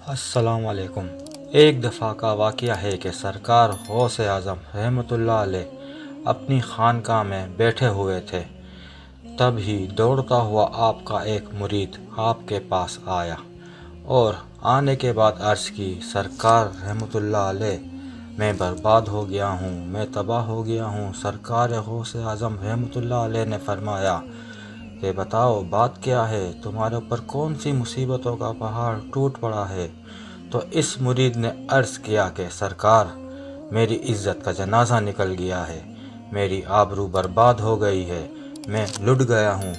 السلام علیکم۔ ایک دفعہ کا واقعہ ہے کہ سرکار غوث اعظم رحمۃ اللہ علیہ اپنی خانقاہ میں بیٹھے ہوئے تھے، تب ہی دوڑتا ہوا آپ کا ایک مرید آپ کے پاس آیا اور آنے کے بعد عرض کی، سرکار رحمۃ اللہ علیہ میں برباد ہو گیا ہوں، میں تباہ ہو گیا ہوں۔ سرکار غوث اعظم رحمۃ اللہ علیہ نے فرمایا کہ بتاؤ بات کیا ہے، تمہارے اوپر کون سی مصیبتوں کا پہاڑ ٹوٹ پڑا ہے؟ تو اس مرید نے عرض کیا کہ سرکار، میری عزت کا جنازہ نکل گیا ہے، میری آبرو برباد ہو گئی ہے، میں لٹ گیا ہوں۔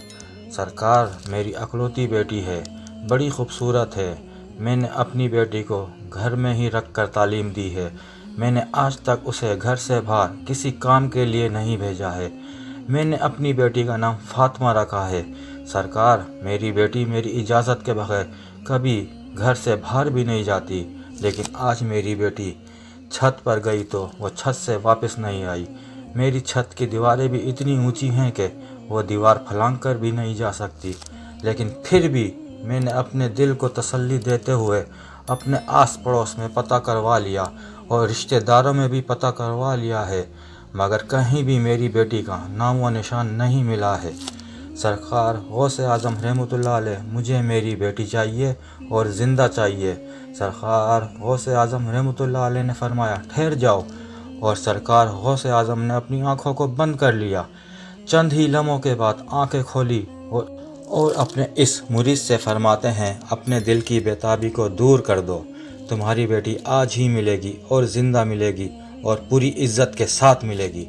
سرکار، میری اکلوتی بیٹی ہے، بڑی خوبصورت ہے، میں نے اپنی بیٹی کو گھر میں ہی رکھ کر تعلیم دی ہے، میں نے آج تک اسے گھر سے باہر کسی کام کے لیے نہیں بھیجا ہے، میں نے اپنی بیٹی کا نام فاطمہ رکھا ہے۔ سرکار، میری بیٹی میری اجازت کے بغیر کبھی گھر سے باہر بھی نہیں جاتی، لیکن آج میری بیٹی چھت پر گئی تو وہ چھت سے واپس نہیں آئی۔ میری چھت کی دیواریں بھی اتنی اونچی ہیں کہ وہ دیوار پھلانگ کر بھی نہیں جا سکتی، لیکن پھر بھی میں نے اپنے دل کو تسلی دیتے ہوئے اپنے آس پڑوس میں پتہ کروا لیا اور رشتہ داروں میں بھی پتہ کروا لیا ہے، مگر کہیں بھی میری بیٹی کا نام و نشان نہیں ملا ہے۔ سرکار غوث اعظم رحمۃ اللہ علیہ، مجھے میری بیٹی چاہیے اور زندہ چاہیے۔ سرکار غوث اعظم رحمۃ اللہ علیہ نے فرمایا، ٹھہر جاؤ، اور سرکار غوث اعظم نے اپنی آنکھوں کو بند کر لیا۔ چند ہی لمحوں کے بعد آنکھیں کھولی اور اپنے اس مرید سے فرماتے ہیں، اپنے دل کی بے تابی کو دور کر دو، تمہاری بیٹی آج ہی ملے گی اور زندہ ملے گی اور پوری عزت کے ساتھ ملے گی۔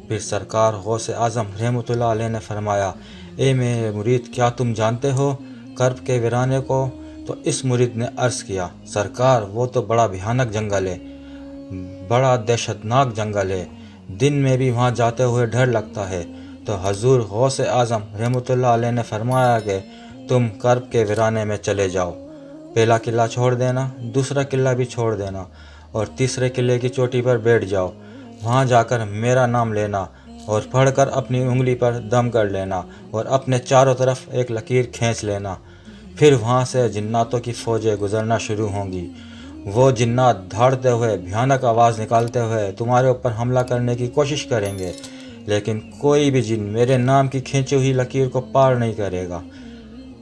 پھر سرکار غوث اعظم رحمۃ اللہ علیہ نے فرمایا، اے میرے مرید، کیا تم جانتے ہو کرب کے ویرانے کو؟ تو اس مرید نے عرض کیا، سرکار، وہ تو بڑا بھیانک جنگل ہے، بڑا دہشت ناک جنگل ہے، دن میں بھی وہاں جاتے ہوئے ڈر لگتا ہے۔ تو حضور غوث اعظم رحمۃ اللہ علیہ نے فرمایا کہ تم کرب کے ویرانے میں چلے جاؤ، پہلا قلعہ چھوڑ دینا، دوسرا قلعہ بھی چھوڑ دینا اور تیسرے قلعے کی چوٹی پر بیٹھ جاؤ، وہاں جا کر میرا نام لینا اور پڑھ کر اپنی انگلی پر دم کر لینا اور اپنے چاروں طرف ایک لکیر کھینچ لینا۔ پھر وہاں سے جناتوں کی فوجیں گزرنا شروع ہوں گی، وہ جنات دھاڑتے ہوئے بھیانک آواز نکالتے ہوئے تمہارے اوپر حملہ کرنے کی کوشش کریں گے، لیکن کوئی بھی جن میرے نام کی کھینچی ہوئی لکیر کو پار نہیں کرے گا۔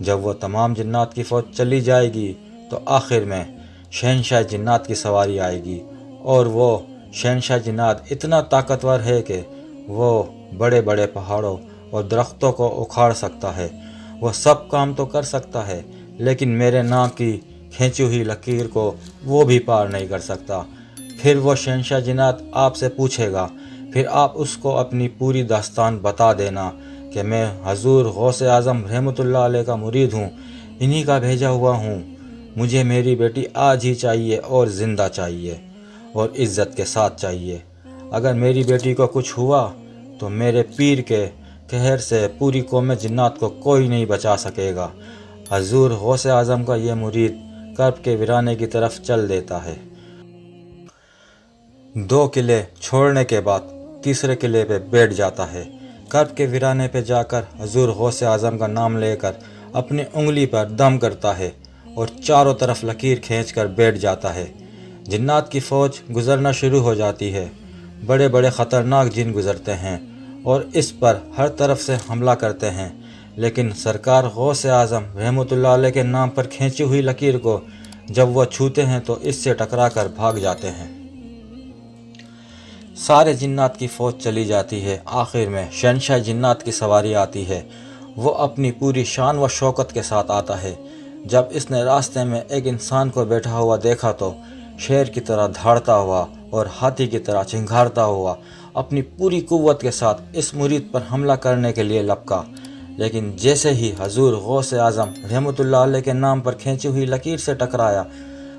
جب وہ تمام جنات کی فوج چلی جائے گی تو آخر میں شہنشاہ جنات کی سواری آئے گی، اور وہ شہنشاہ جنات اتنا طاقتور ہے کہ وہ بڑے بڑے پہاڑوں اور درختوں کو اکھاڑ سکتا ہے، وہ سب کام تو کر سکتا ہے، لیکن میرے نام کی کھینچی ہوئی لکیر کو وہ بھی پار نہیں کر سکتا۔ پھر وہ شہنشاہ جنات آپ سے پوچھے گا، پھر آپ اس کو اپنی پوری داستان بتا دینا کہ میں حضور غوث اعظم رحمۃ اللہ علیہ کا مرید ہوں، انہی کا بھیجا ہوا ہوں، مجھے میری بیٹی آج ہی چاہیے اور زندہ چاہیے اور عزت کے ساتھ چاہیے۔ اگر میری بیٹی کو کچھ ہوا تو میرے پیر کے قہر سے پوری قوم جنات کو کوئی نہیں بچا سکے گا۔ حضور غوث اعظم کا یہ مرید کرب کے ویرانے کی طرف چل دیتا ہے۔ 2 قلعے چھوڑنے کے بعد تیسرے قلعے پہ بیٹھ جاتا ہے۔ کرب کے ویرانے پہ جا کر حضور غوث اعظم کا نام لے کر اپنی انگلی پر دم کرتا ہے اور چاروں طرف لکیر کھینچ کر بیٹھ جاتا ہے۔ جنات کی فوج گزرنا شروع ہو جاتی ہے، بڑے بڑے خطرناک جن گزرتے ہیں اور اس پر ہر طرف سے حملہ کرتے ہیں، لیکن سرکار غوث اعظم رحمۃ اللہ علیہ کے نام پر کھینچی ہوئی لکیر کو جب وہ چھوتے ہیں تو اس سے ٹکرا کر بھاگ جاتے ہیں۔ سارے جنات کی فوج چلی جاتی ہے، آخر میں شہنشاہ جنات کی سواری آتی ہے، وہ اپنی پوری شان و شوکت کے ساتھ آتا ہے۔ جب اس نے راستے میں ایک انسان کو بیٹھا ہوا دیکھا تو شیر کی طرح دھاڑتا ہوا اور ہاتھی کی طرح چنگھاڑتا ہوا اپنی پوری قوت کے ساتھ اس مرید پر حملہ کرنے کے لیے لپکا، لیکن جیسے ہی حضور غوث اعظم رحمۃ اللہ علیہ کے نام پر کھینچی ہوئی لکیر سے ٹکرایا،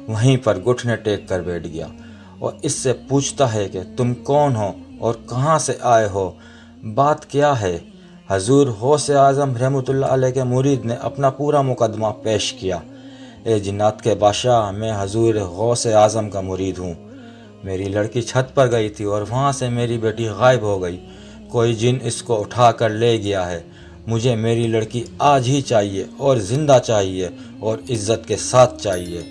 وہیں پر گھٹنے ٹیک کر بیٹھ گیا اور اس سے پوچھتا ہے کہ تم کون ہو اور کہاں سے آئے ہو، بات کیا ہے؟ حضور غوث اعظم رحمۃ اللہ علیہ کے مرید نے اپنا پورا مقدمہ پیش کیا، اے جنات کے بادشاہ، میں حضور غوث اعظم کا مرید ہوں، میری لڑکی چھت پر گئی تھی اور وہاں سے میری بیٹی غائب ہو گئی، کوئی جن اس کو اٹھا کر لے گیا ہے، مجھے میری لڑکی آج ہی چاہیے اور زندہ چاہیے اور عزت کے ساتھ چاہیے۔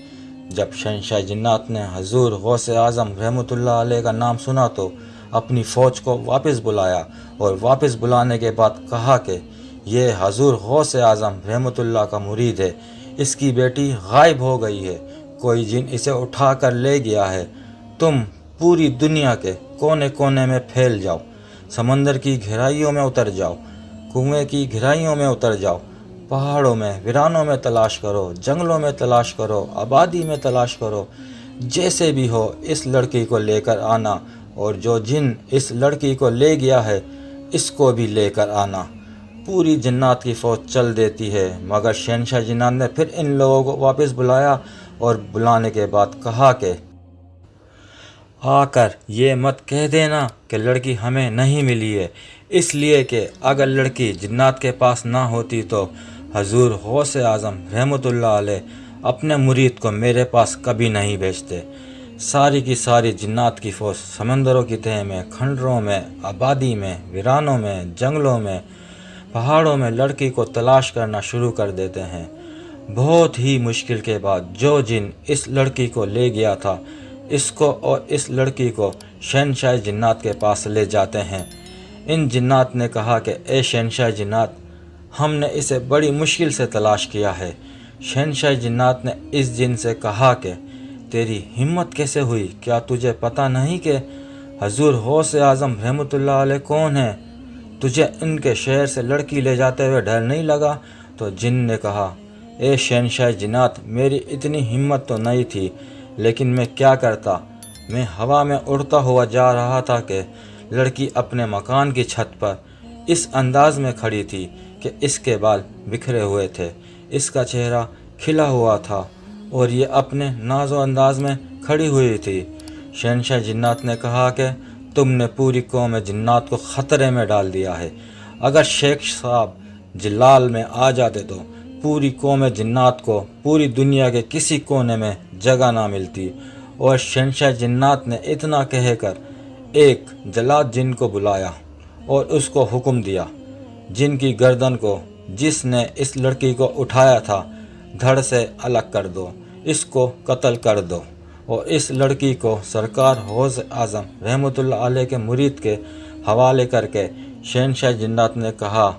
جب شہنشاہ جنات نے حضور غوث اعظم رحمۃ اللہ علیہ کا نام سنا تو اپنی فوج کو واپس بلایا اور واپس بلانے کے بعد کہا کہ یہ حضور غوث اعظم رحمۃ اللہ کا مرید ہے، اس کی بیٹی غائب ہو گئی ہے، کوئی جن اسے اٹھا کر لے گیا ہے، تم پوری دنیا کے کونے کونے میں پھیل جاؤ، سمندر کی گہرائیوں میں اتر جاؤ، کنویں کی گہرائیوں میں اتر جاؤ، پہاڑوں میں ویرانوں میں تلاش کرو، جنگلوں میں تلاش کرو، آبادی میں تلاش کرو، جیسے بھی ہو اس لڑکی کو لے کر آنا، اور جو جن اس لڑکی کو لے گیا ہے اس کو بھی لے کر آنا۔ پوری جنات کی فوج چل دیتی ہے، مگر شہنشاہ جنات نے پھر ان لوگوں کو واپس بلایا اور بلانے کے بعد کہا کہ آ کر یہ مت کہہ دینا کہ لڑکی ہمیں نہیں ملی ہے، اس لیے کہ اگر لڑکی جنات کے پاس نہ ہوتی تو حضور غوث اعظم رحمۃ اللہ علیہ اپنے مرید کو میرے پاس کبھی نہیں بھیجتے۔ ساری کی ساری جنات کی فوج سمندروں کی تہہ میں، کھنڈروں میں، آبادی میں، ویرانوں میں، جنگلوں میں، پہاڑوں میں لڑکی کو تلاش کرنا شروع کر دیتے ہیں۔ بہت ہی مشکل کے بعد جو جن اس لڑکی کو لے گیا تھا اس کو اور اس لڑکی کو شہنشاہ جنات کے پاس لے جاتے ہیں۔ ان جنات نے کہا کہ اے شہنشاہ جنات، ہم نے اسے بڑی مشکل سے تلاش کیا ہے۔ شہنشاہ جنات نے اس جن سے کہا کہ تیری ہمت کیسے ہوئی؟ کیا تجھے پتہ نہیں کہ حضور غوث اعظم رحمۃ اللہ علیہ کون ہیں؟ تجھے ان کے شہر سے لڑکی لے جاتے ہوئے ڈر نہیں لگا؟ تو جن نے کہا اے شہنشاہ جنات، میری اتنی ہمت تو نہیں تھی، لیکن میں کیا کرتا، میں ہوا میں اڑتا ہوا جا رہا تھا کہ لڑکی اپنے مکان کی چھت پر اس انداز میں کھڑی تھی کہ اس کے بال بکھرے ہوئے تھے، اس کا چہرہ کھلا ہوا تھا اور یہ اپنے ناز و انداز میں کھڑی ہوئی تھی۔ شہنشاہ جنات نے کہا کہ تم نے پوری قوم جنات کو خطرے میں ڈال دیا ہے۔ اگر شیخ صاحب جلال میں آ جاتے تو پوری قوم جنات کو پوری دنیا کے کسی کونے میں جگہ نہ ملتی۔ اور شہنشاہ جنات نے اتنا کہہ کر ایک جلاد جن کو بلایا اور اس کو حکم دیا، جن کی گردن کو جس نے اس لڑکی کو اٹھایا تھا دھڑ سے الگ کر دو، اس کو قتل کر دو، اور اس لڑکی کو سرکار غوث اعظم رحمۃ اللہ علیہ کے مرید کے حوالے کر کے شہنشاہ جنات نے کہا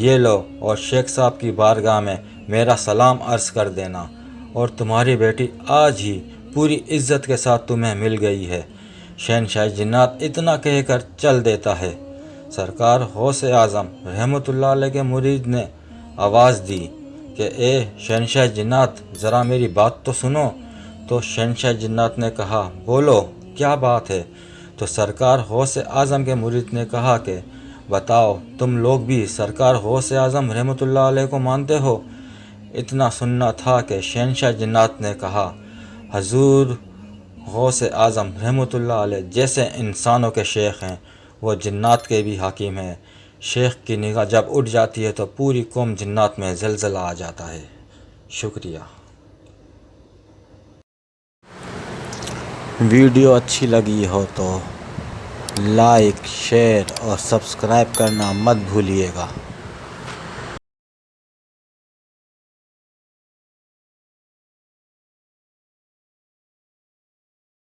یہ لو اور شیخ صاحب کی بارگاہ میں میرا سلام عرض کر دینا، اور تمہاری بیٹی آج ہی پوری عزت کے ساتھ تمہیں مل گئی ہے۔ شہنشاہ جنات اتنا کہہ کر چل دیتا ہے۔ سرکار غوث اعظم رحمۃ اللہ علیہ کے مرید نے آواز دی کہ اے شہنشاہ جنات، ذرا میری بات تو سنو۔ تو شہنشاہ جنات نے کہا بولو کیا بات ہے؟ تو سرکار غوث اعظم کے مرید نے کہا کہ بتاؤ تم لوگ بھی سرکار غوث اعظم رحمۃ اللہ علیہ کو مانتے ہو؟ اتنا سننا تھا کہ شہنشاہ جنات نے کہا حضور غوث اعظم رحمۃ اللہ علیہ جیسے انسانوں کے شیخ ہیں وہ جنات کے بھی حاکم ہیں۔ شیخ کی نگاہ جب اٹھ جاتی ہے تو پوری قوم جنات میں زلزلہ آ جاتا ہے۔ شکریہ۔ ویڈیو اچھی لگی ہو تو لائک، شیئر اور سبسکرائب کرنا مت بھولیے گا۔